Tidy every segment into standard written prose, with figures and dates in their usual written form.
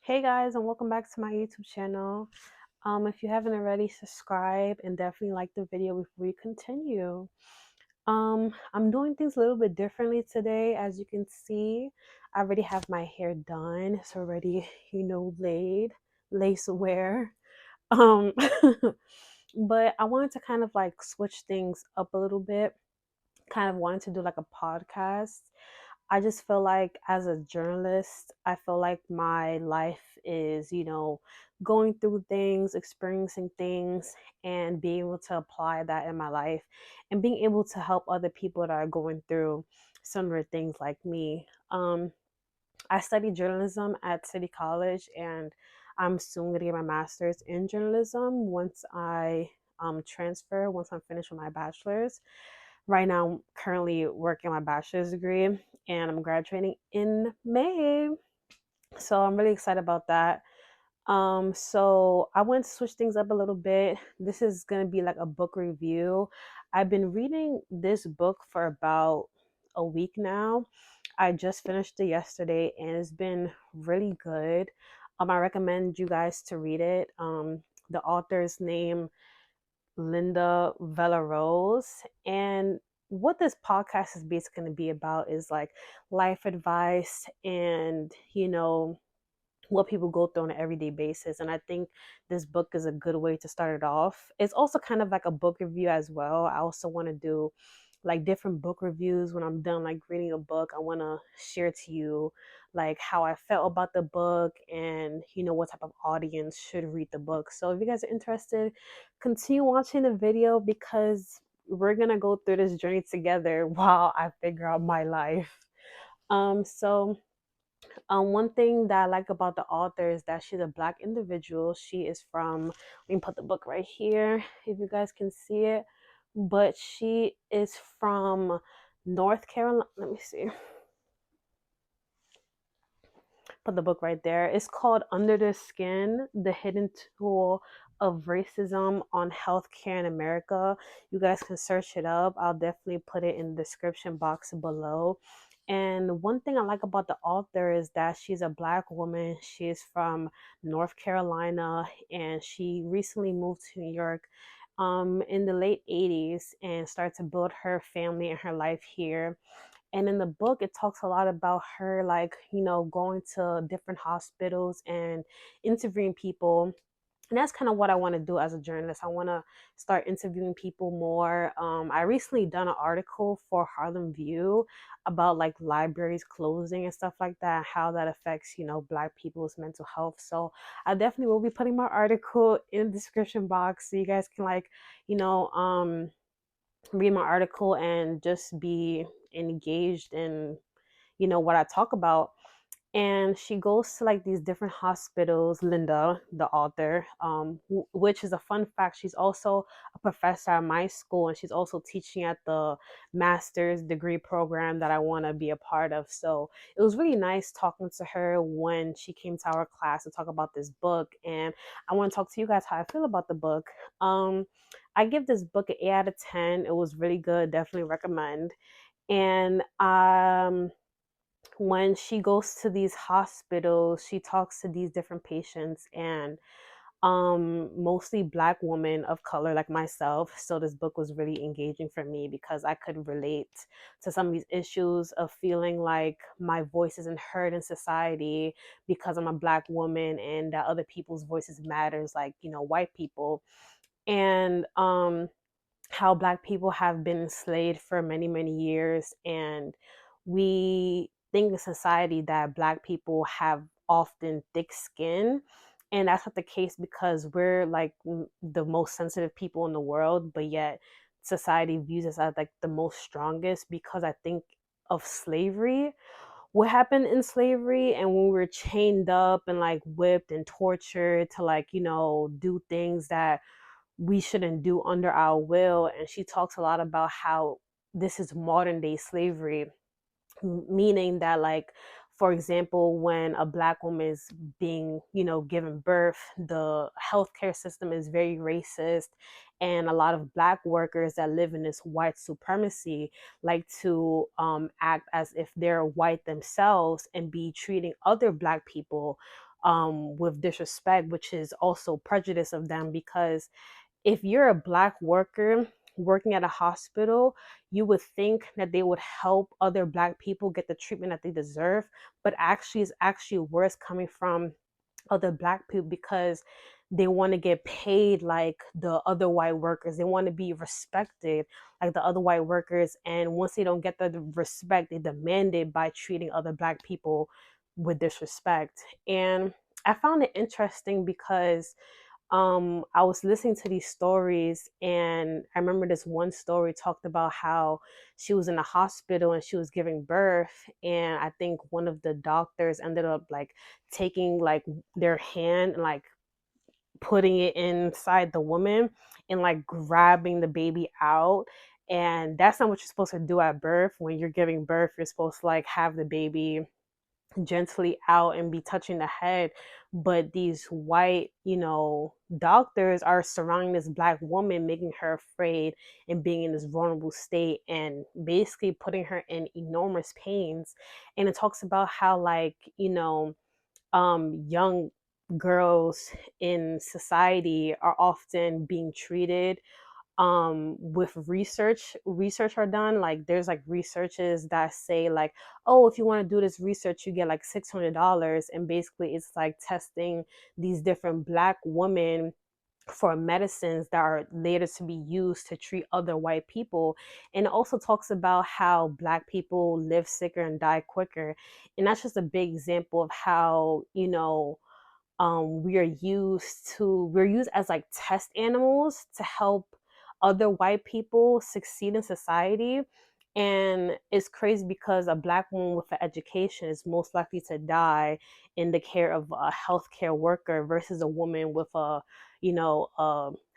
Hey guys, and welcome back to my YouTube channel. If you haven't already, subscribe and definitely like the video before we continue. I'm doing things a little bit differently today. As you can see, I already have my hair done. It's already, laid, lace wear. Um, but I wanted to kind of like switch things up a little bit. Kind of wanted to do like a podcast. I just feel like as a journalist, I feel like my life is, going through things, experiencing things, and being able to apply that in my life and being able to help other people that are going through similar things like me. I studied journalism at City College, and I'm soon going to get my master's in journalism once I transfer, once I'm finished with my bachelor's. Right now, I'm currently working my bachelor's degree and I'm graduating in May. So I'm really excited about that. So I want to switch things up a little bit. This is going to be like a book review. I've been reading this book for about a week now. I just finished it yesterday and it's been really good. I recommend you guys to read it. The author's name Linda Rose. And what this podcast is basically going to be about is like life advice and, what people go through on an everyday basis. And I think this book is a good way to start it off. It's also kind of like a book review as well. I also want to do like different book reviews when I'm done like reading a book. I want to share to you like how I felt about the book and what type of audience should read the book. So if you guys are interested, continue watching the video because we're going to go through this journey together while I figure out my life. One thing that I like about the author is that she's a Black individual. She is from, let me put the book right here if you guys can see it. But she is from North Carolina. Let me see. Put the book right there. It's called Under the Skin, The Hidden Tool of Racism on Healthcare in America. You guys can search it up. I'll definitely put it in the description box below. And one thing I like about the author is that she's a Black woman. She's from North Carolina and she recently moved to New York in the late 80s and started to build her family and her life here. And in the book, it talks a lot about her, like, going to different hospitals and interviewing people. And that's kind of what I want to do as a journalist. I want to start interviewing people more. I recently done an article for Harlem View about like libraries closing and stuff like that, how that affects, Black people's mental health. So I definitely will be putting my article in the description box so you guys can like, you know, read my article and just be engaged in what I talk about. And she goes to like these different hospitals. Linda, the author, which is a fun fact, she's also a professor at my school and she's also teaching at the master's degree program that I want to be a part of. So it was really nice talking to her when she came to our class to talk about this book, and I want to talk to you guys how I feel about the book. I give this book an 8 out of 10. It was really good, definitely recommend. And when she goes to these hospitals, she talks to these different patients and mostly Black women of color like myself. So this book was really engaging for me because I could relate to some of these issues of feeling like my voice isn't heard in society because I'm a Black woman and that other people's voices matters, like, white people. And how Black people have been enslaved for many, many years. And we think in society that Black people have often thick skin. And that's not the case because we're like the most sensitive people in the world, but yet society views us as like the most strongest because I think of slavery. What happened in slavery and when we were chained up and like whipped and tortured to like, do things that we shouldn't do under our will. And she talks a lot about how this is modern day slavery, meaning that, like, for example, when a Black woman is being, given birth, the healthcare system is very racist. And a lot of Black workers that live in this white supremacy like to act as if they're white themselves and be treating other Black people with disrespect, which is also prejudice of them. Because if you're a Black worker working at a hospital, you would think that they would help other Black people get the treatment that they deserve, but actually it's actually worse coming from other Black people, because they want to get paid like the other white workers. They want to be respected like the other white workers. And once they don't get the respect, they demand it by treating other Black people with disrespect. And I found it interesting because I was listening to these stories, and I remember this one story talked about how she was in a hospital and she was giving birth, and I think one of the doctors ended up like taking like their hand and like putting it inside the woman and like grabbing the baby out. And that's not what you're supposed to do at birth. When you're giving birth, you're supposed to like have the baby gently out and be touching the head. But these white, doctors are surrounding this Black woman, making her afraid and being in this vulnerable state and basically putting her in enormous pains. And it talks about how, like, young girls in society are often being treated with research are done. Like there's like researches that say like, oh, if you want to do this research you get like $600, and basically it's like testing these different Black women for medicines that are later to be used to treat other white people. And it also talks about how Black people live sicker and die quicker. And that's just a big example of how, we're used as like test animals to help other white people succeed in society. And it's crazy because a Black woman with an education is most likely to die in the care of a healthcare worker versus a woman with a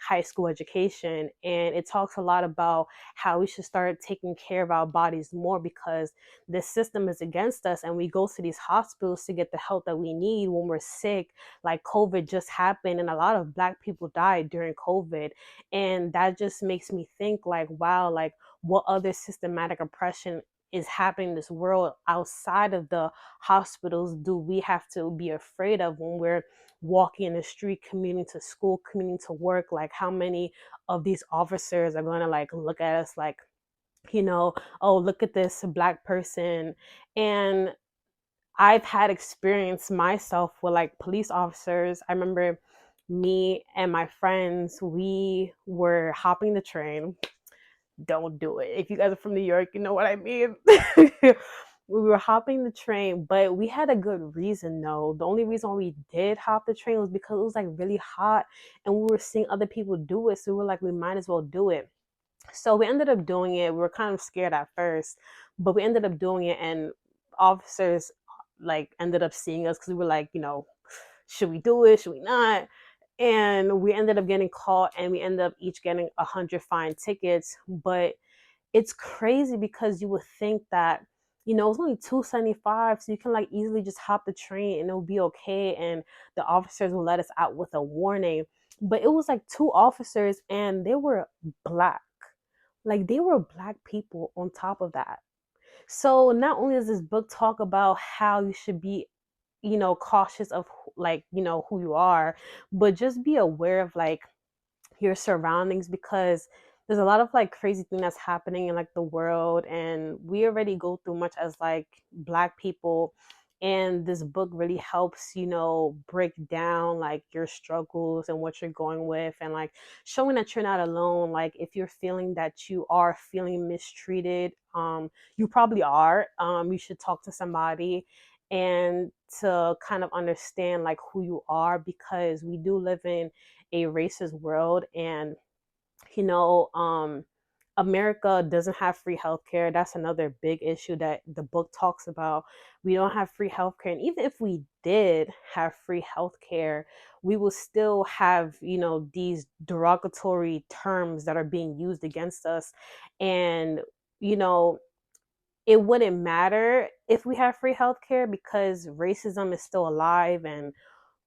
high school education. And it talks a lot about how we should start taking care of our bodies more, because the system is against us and we go to these hospitals to get the help that we need when we're sick. Like COVID just happened and a lot of Black people died during COVID. And that just makes me think like, wow, like what other systematic oppression is happening in this world outside of the hospitals do we have to be afraid of when we're walking in the street, commuting to school, commuting to work? Like how many of these officers are going to like look at us like, oh, look at this Black person? And I've had experience myself with like police officers. I remember me and my friends, we were hopping the train. Don't do it. If you guys are from New York, you know what I mean. We were hopping the train, but we had a good reason though. The only reason why we did hop the train was because it was like really hot and we were seeing other people do it. So we were like, we might as well do it. So we ended up doing it. We were kind of scared at first, but we ended up doing it, and officers like ended up seeing us because we were like, should we do it? Should we not? And we ended up getting caught, and we ended up each getting 100 fine tickets. But it's crazy because you would think that it's only 275, so you can like easily just hop the train and it'll be okay, and the officers will let us out with a warning. But it was like two officers, and they were Black. Like they were Black people on top of that. So not only does this book talk about how you should be, cautious of like, who you are, but just be aware of like your surroundings, because there's a lot of like crazy thing that's happening in like the world, and we already go through much as like Black people. And this book really helps break down like your struggles and what you're going with, and like showing that you're not alone. Like if you're feeling that you are feeling mistreated, you probably are. You should talk to somebody and to kind of understand like who you are, because we do live in a racist world. And you know um America doesn't have free healthcare. That's another big issue that the book talks about. We don't have free healthcare, and even if we did have free healthcare, we will still have these derogatory terms that are being used against us. And you know it wouldn't matter if we have free healthcare, because racism is still alive and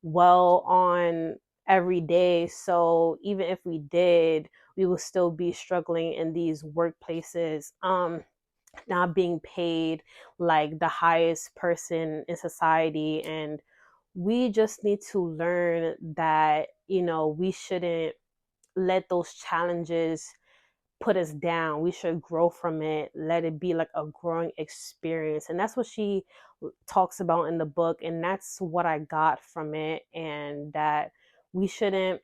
well on every day. So even if we did, we will still be struggling in these workplaces, not being paid like the highest person in society. And we just need to learn that, we shouldn't let those challenges put us down. We should grow from it, let it be like a growing experience. And that's what she talks about in the book. And that's what I got from it. And that we shouldn't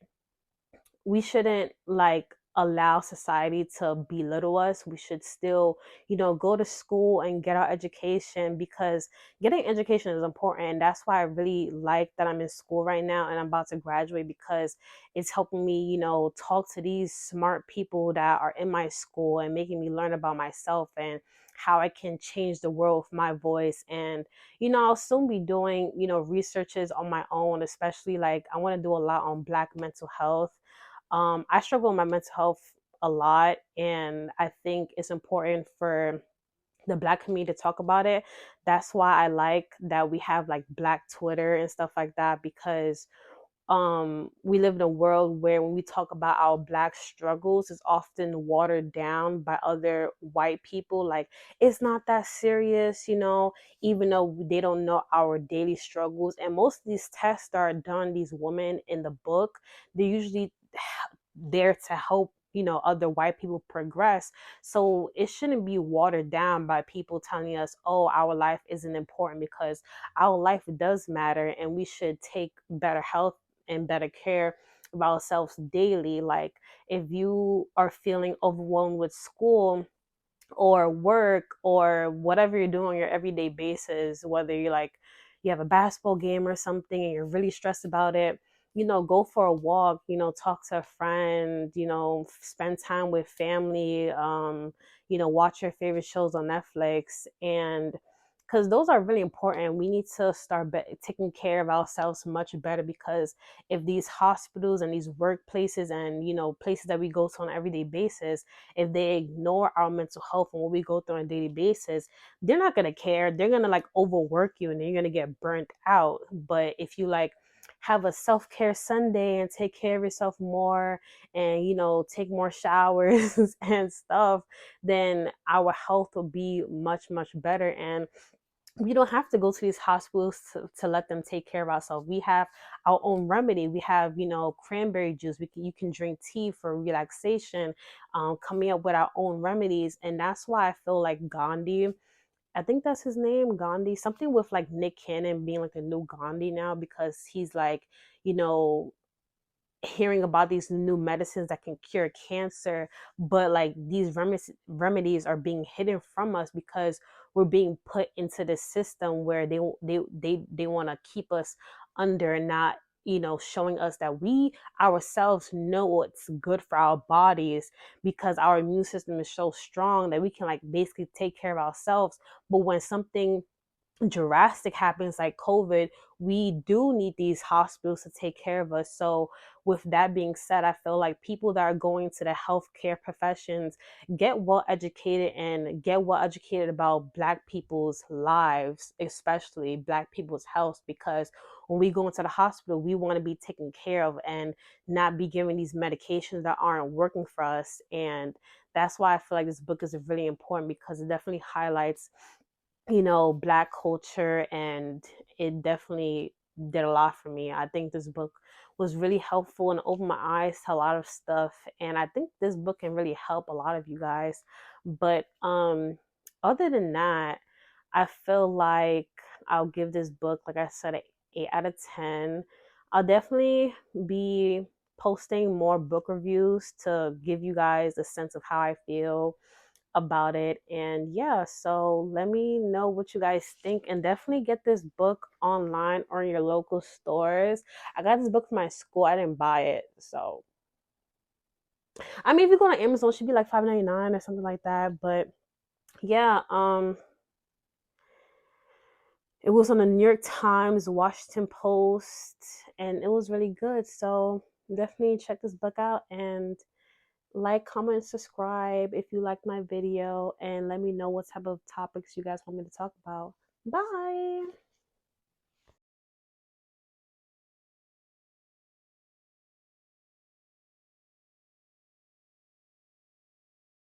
like allow society to belittle us. We should still, go to school and get our education, because getting education is important. And that's why I really like that I'm in school right now and I'm about to graduate, because it's helping me, talk to these smart people that are in my school and making me learn about myself and how I can change the world with my voice. And I'll soon be doing, researches on my own, especially like I want to do a lot on Black mental health. I struggle with my mental health a lot, and I think it's important for the Black community to talk about it. That's why I like that we have like Black Twitter and stuff like that, because we live in a world where when we talk about our Black struggles, it's often watered down by other white people. Like, it's not that serious, even though they don't know our daily struggles. And most of these tests that are done, these women in the book, they usually there to help, other white people progress. So it shouldn't be watered down by people telling us, oh, our life isn't important, because our life does matter, and we should take better health and better care of ourselves daily. Like, if you are feeling overwhelmed with school or work or whatever you're doing on your everyday basis, whether you're like you have a basketball game or something and you're really stressed about it, go for a walk, talk to a friend, spend time with family, watch your favorite shows on Netflix. And because those are really important, we need to start taking care of ourselves much better, because if these hospitals and these workplaces and places that we go to on an everyday basis, if they ignore our mental health and what we go through on a daily basis, they're not gonna care. They're gonna like overwork you and then you're gonna get burnt out. But if you like have a self-care Sunday and take care of yourself more and take more showers and stuff, then our health will be much, much better. And we don't have to go to these hospitals to let them take care of ourselves. We have our own remedy. We have, cranberry juice. You can drink tea for relaxation, coming up with our own remedies. And that's why I feel like Gandhi, I think that's his name, Gandhi, something with like Nick Cannon being like the new Gandhi now, because he's like, you know, hearing about these new medicines that can cure cancer, but like these remedies are being hidden from us because we're being put into the system where they want to keep us under, and not showing us that we ourselves know what's good for our bodies, because our immune system is so strong that we can like basically take care of ourselves. But when something drastic happens like COVID, we do need these hospitals to take care of us. So, with that being said, I feel like people that are going to the healthcare professions get well educated and get well educated about Black people's lives, especially Black people's health, because when we go into the hospital, we want to be taken care of and not be given these medications that aren't working for us. And that's why I feel like this book is really important, because it definitely highlights Black culture, and it definitely did a lot for me. I think this book was really helpful and opened my eyes to a lot of stuff, and I think this book can really help a lot of you guys. But other than that, I feel like I'll give this book, like I said, an 8 out of 10. I'll definitely be posting more book reviews to give you guys a sense of how I feel about it. And yeah, so let me know what you guys think, and definitely get this book online or in your local stores. I got this book from my school. I didn't buy it. So I mean, if you go on Amazon, it should be like $5.99 or something like that. But yeah, it was on the New York Times, Washington Post, and it was really good. So definitely check this book out, and like, comment, subscribe if you like my video, and let me know what type of topics you guys want me to talk about. Bye.